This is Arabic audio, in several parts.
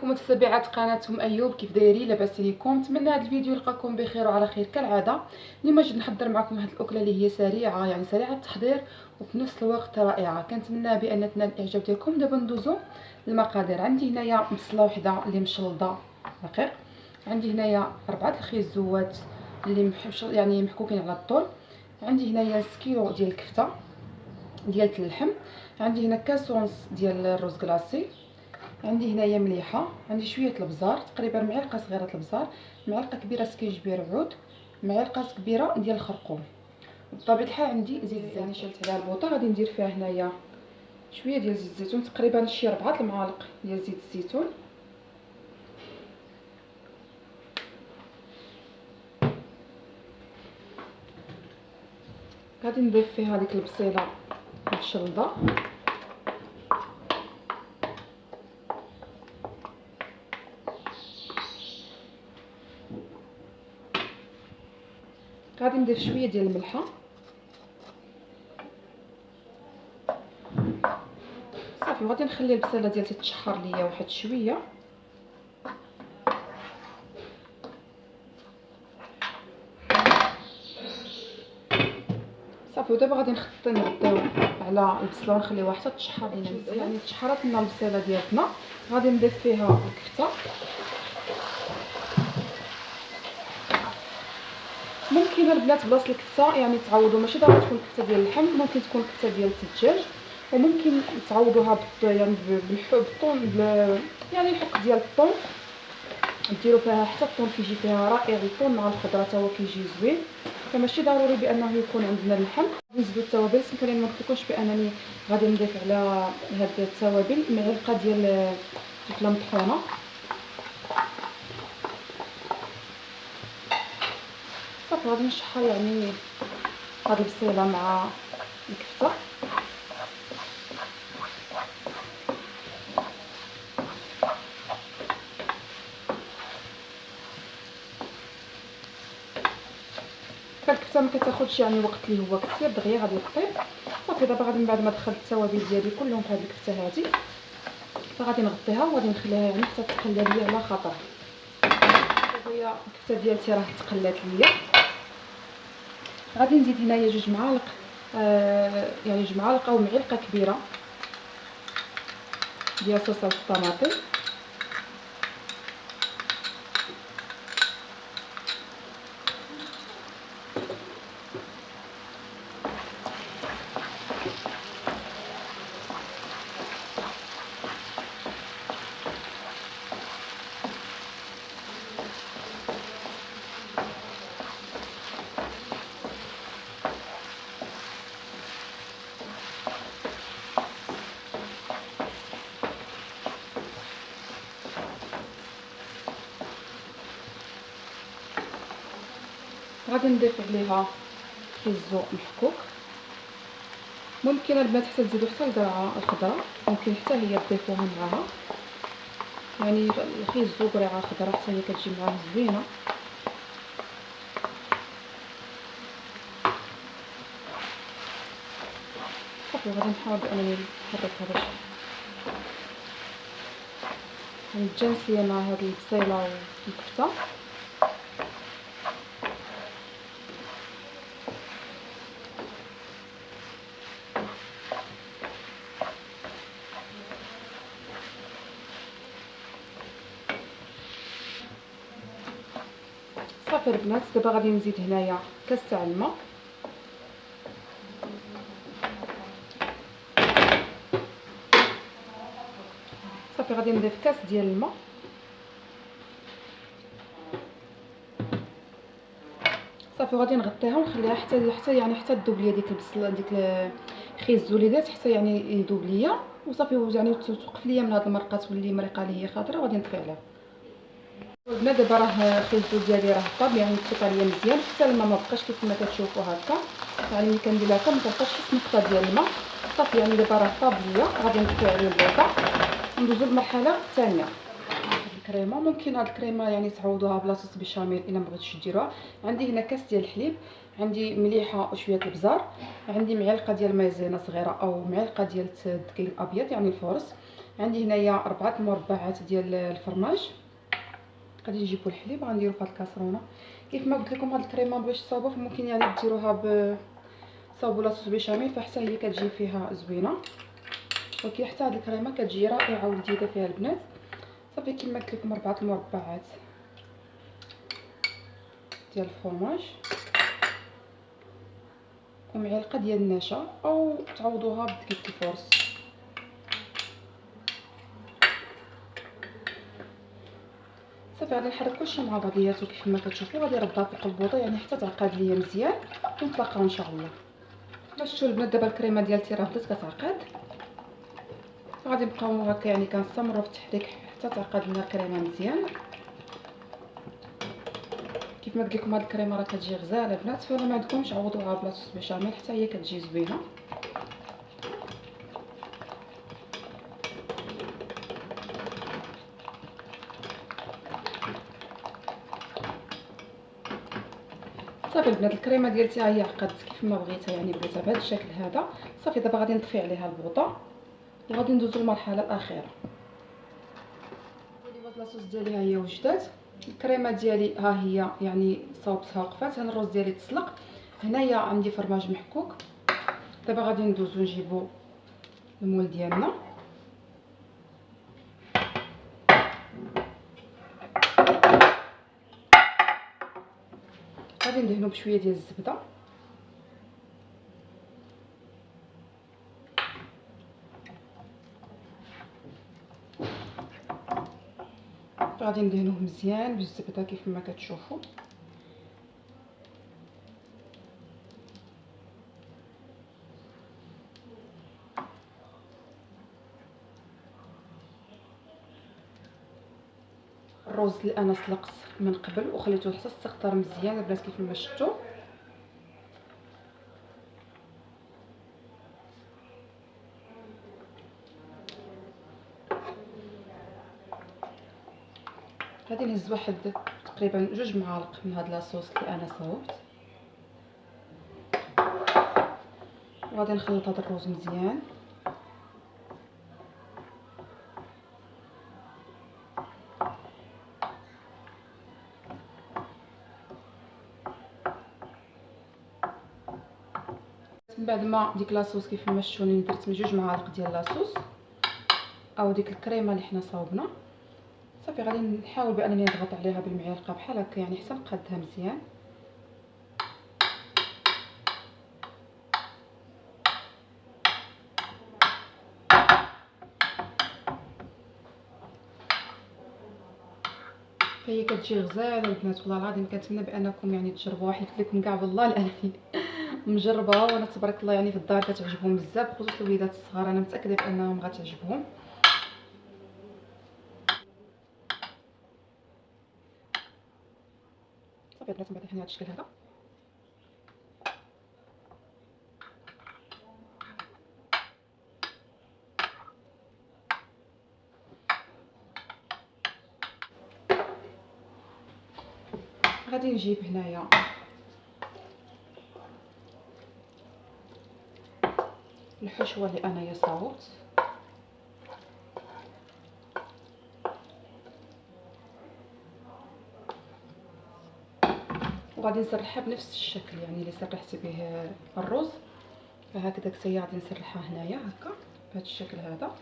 متابعات قناتهم ايوب، كيف دايرين؟ لاباس عليكم؟ نتمنى هذا الفيديو يلقاكم بخير وعلى خير كالعاده. اليوم جيت نحضر معكم هذه الاكله اللي هي سريعه، يعني سريعه التحضير وفي نفس الوقت رائعه. كنتمنى بان تنال الاعجاب ديالكم. دابا ندوزو للمقادير. عندي هنايا بصله وحده اللي مشلضه رقيق، عندي هنايا 4 الخيزوات اللي يعني محكوكين على الطول، عندي هنايا 6 كيلو ديال الكفته ديال اللحم، عندي هنا كاس ونص ديال الرز كلاصي، عندي هنايا مليحه، عندي شويه البزار تقريبا معلقه صغيره البزار، معلقه كبيره سكينجبير عود، معلقه كبيره ديال الخرقوم. بطبيعه الحال عندي زيت الزيتون، يعني شلت عليها البوطه. غادي ندير فيها هنايا شويه ديال زيت الزيتون، تقريبا شي 4 المعالق ديال زيت الزيتون. غادي نضيف فيها هذيك البصيله مشلضه، غادي نضيف شويه ديال الملحه صافي، وغادي نخلي البصيله ديالي تتشحر ليا واحد شويه. صافي، ودابا غادي نغطيو على البصله ونخليوها حتى تشحر لينا مزيان. يعني تشحرات لنا البصيله ديالنا، غادي نضيف فيها الكفته. ممكن البنات بلاصه الكفته يعني تعوضوا، ماشي ضروري تكون كفته ديال اللحم، ممكن تكون كفته ديال الدجاج، وممكن تعوضوها يعني بالطون، يعني الحك ديال الطون ديروا فيها حتى الطون كيجي فيها رائع. الطون مع الخضره حتى هو كيجي زوين، فماشي ضروري بانه يكون عندنا اللحم. نزيدوا التوابل. سمحوا لي ما قلتلكمش بانني غادي نضيف على هاد التوابل معلقه ديال الفلفله مطحونه، صافي. غادي نشحر يعني هاد البصيله مع الكفته. الكفته ما كتاخذش يعني وقت اللي هو كثير، دغيا غادي طيب. صافي، دابا غادي من بعد ما دخلت التوابل ديالي كلهم في هاد الكفته هادي، فغادي نغطيها وغادي نخليها يعني حتى تقلى ليا على خاطرها. هي الكفته ديالتي راه تقلات ليا. غادي نزيد هنايا 2 معالق، يعني 2 معالق او معلقه كبيره ديال صوص الطماطم. غادي نضيف عليها خيزو محكوك. ممكن البنات حتى تزيدوا حتى القرعه الخضراء، ممكن حتى هي تضيفوها معاها، يعني الخيزو قرعه خضراء حتى هي كتجي معاها زوينه. صافي، غادي نحاول انني نحركها باش نتجانس مع هاد البصيله والكفته. صافي البنات، دابا غادي نزيد هنايا كاس تاع الماء. صافي، غادي نضيف كاس ديال الماء. صافي، غادي نغطيها ونخليها حتى يعني حتى تذوب ليا ديك البصله، ديك الخيزو اللي درت، حتى يعني يذوب ليا وصافي. يعني توقف ليا من هاد المرقه، تولي مريقه اللي هي خضراء، وغادي نطفي عليها. البنات دابا راه الخيزو ديالي راه طاب، يعني تفيق ليا مزيان، حتى الماء ما بقاش كيف ما كتشوفوا هكا. يعني ملي كندير هكا ما كنبقاش حتى نقطه ديال الماء. صافي، يعني دابا راه طاب ليا. غادي نطفي عليه البوطه وندوزو للمرحله الثانيه. الكريمه، ممكن هاد الكريمه يعني تعوضوها بلاصه بيشاميل الا ما بغيتوش ديروها. عندي هنا كاس ديال الحليب، عندي مليحه وشويه البزار، عندي معلقه ديال مايزينا صغيره او معلقه ديال الدقيق الابيض يعني الفورس، عندي هنايا 4 مربعات ديال الفرماج. غادي نجيبو الحليب غنديرو في هاد الكاسرونه. كيف ما قلت لكم هاد الكريمه باش تصاوبوا فممكن يعني ديروها تصاوبوا لاصوص بيشاميل، فحتى هي كتجي فيها زوينه، ولكن حتى هاد الكريمه كتجي رائعه ولذيذه فيها البنات. صافي كيما قلت لكم 4 مربعات ديال الفرماج ومعلقه ديال النشا او تعوضوها بدقيق الفورس. صافي غادي نحرك كلشي مع بعضياتو كيف ما كتشوفوا. غادي نردها فوق البوطه يعني حتى تعقد ليا مزيان ونتلاقاو ان شاء الله. باش تشوفوا البنات دابا الكريمه ديالتي راه بدات كتعقد، غادي نبقاو هكا يعني كنستمروا في التحريك حتى تعقد لنا الكريمه مزيان. كيف ما قلت لكم هاد الكريمه راه كتجي غزاله البنات، فالا ما عندكمش عوضوها بلا صوص بيشاميل حتى هي كتجي زوينه. صافي البنات الكريمه ديالتي ها هي عقدت كيف ما بغيتها، يعني بغيتها بهذا الشكل هذا. صافي دابا غادي نطفي عليها البوطه وغادي ندوزو للمرحله الاخيره. هاد لاصوص ديالي ها هي وجدات، الكريمه ديالي ها هي يعني صاوبتها وقفات. هنا الرز ديالي تسلق، هنايا عندي فرماج محكوك. دابا غادي ندوزو نجيبو المول ديالنا. غادي ندهنو بشويه ديال الزبده، غادي ندهنوه مزيان بالزبده كيف ما كتشوفوا. الرز اللي انا سلقت من قبل وخليته حتى استقطر مزيان البنات كيف ما شفتوا. غادي نهز واحد تقريبا 2 معالق من هاد لاصوص اللي انا صاوبت، وغادي نخلط هذا الرز مزيان. من بعد ما ديك لاصوص كيف ما شفتوني درت 2 معالق ديال لاصوص او ديك الكريمه اللي حنا صاوبنا. صافي غادي نحاول بانني نضغط عليها بالمعلقه بحال هكا يعني حتى نقادها مزيان. فهي كتجي غزاله البنات والله العظيم. كنتمنى بانكم يعني تجربوها، حيت لكم كاع بالله لانني مجربه وانا تبارك الله يعني في الدار كتعجبهم بزاف، خصوصا الوليدات الصغار انا متاكده بانهم غتعجبهم. صافي البنات من بعد حنا هذا الشكل هذا غادي نجيب هنايا الحشوه اللي انايا صاوبت، وغادي نسرحها بنفس الشكل يعني اللي سرحت به الرز. فهكذا كتاهي غادي نسرحها هنايا هكا بهذا الشكل هذا.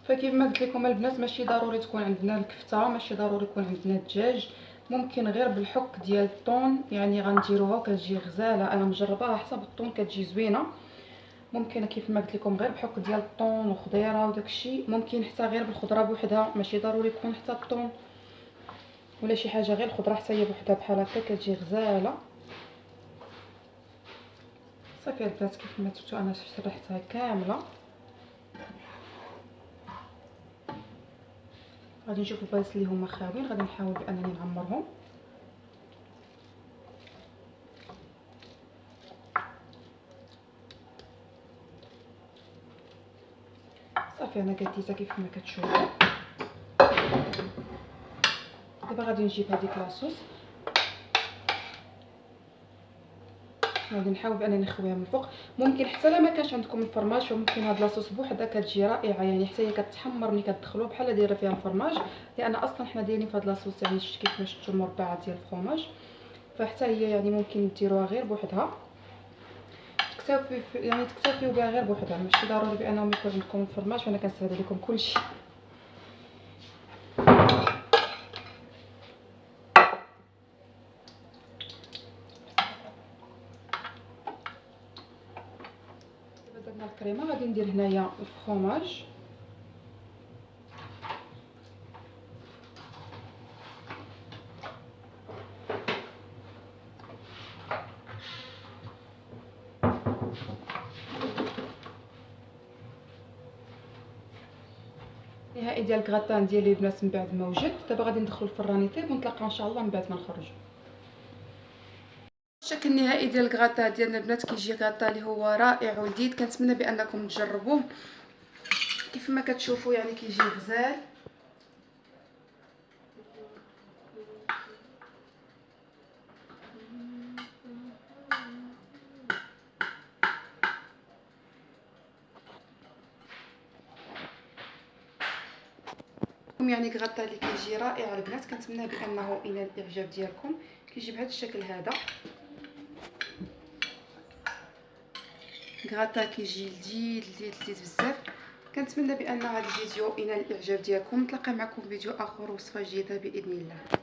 فكيف ما قلت لكم البنات ماشي ضروري تكون عندنا الكفته، ماشي ضروري يكون عندنا الدجاج، ممكن غير بالحك ديال الطون يعني غنديروها وكتجي غزاله. انا مجرباها حتى بالطون كتجي زوينه. ممكن كيف ما قلت لكم غير بحك ديال الطون وخضيره وداكشي، ممكن حتى غير بالخضره بوحدها، ماشي ضروري يكون حتى الطون ولا شي حاجه، غير الخضره حتى هي بوحدها بحال هكا كتجي غزاله. صافي البنات كيف ما شفتوا انا شرحتها كامله. غادي نشوف البلايص اللي هما خاويين غادي نحاول بانني نعمرهم. صافي انا قديتها كيف ما كتشوفوا. دابا غادي نجيب هذيك لاصوص غادي نحاول بانني نخويها من الفوق. ممكن حتى لا ما كانش عندكم الفرماج فممكن هاد لاصوص بوحدها كتجي رائعه، يعني حتى هي كتحمر ملي كتدخلوه بحال دايره فيها الفرماج، لان اصلا حنا دايرين في هاد لاصوص يعني كيف ما شفتوا المربعات ديال الفرماج، فحتى هي يعني ممكن ديروها غير بوحدها تكتفيو بها غير بوحدها، ماشي ضروري بانه يكون عندكم الفرماج، فانا كنسهل لكم كلشي. دابا درنا الكريمه غادي ندير هنايا الفرماج. النهائي ديال الكغاتان ديالي البنات من بعد ما وجد. دابا غادي ندخل الفران يطيب ونتلاقاو ان شاء الله من بعد ما نخرجوا. الشكل النهائي ديال الكغاتا ديالنا البنات كيجي غاتا اللي هو رائع ولذيذ، كنتمنى بانكم تجربوه. كيف ما كتشوفوا يعني كيجي غزال. يعني غاتا اللي كيجي رائع البنات، كنتمنى بانه ينال الاعجاب ديالكم. كيجي بهذا الشكل هذا غاتا كيجي لذيذ لذيذ لذيذ بزاف. كنتمنى بان هذا الفيديو ينال الاعجاب ديالكم. نتلاقى معكم في فيديو اخر وصفه جديده باذن الله.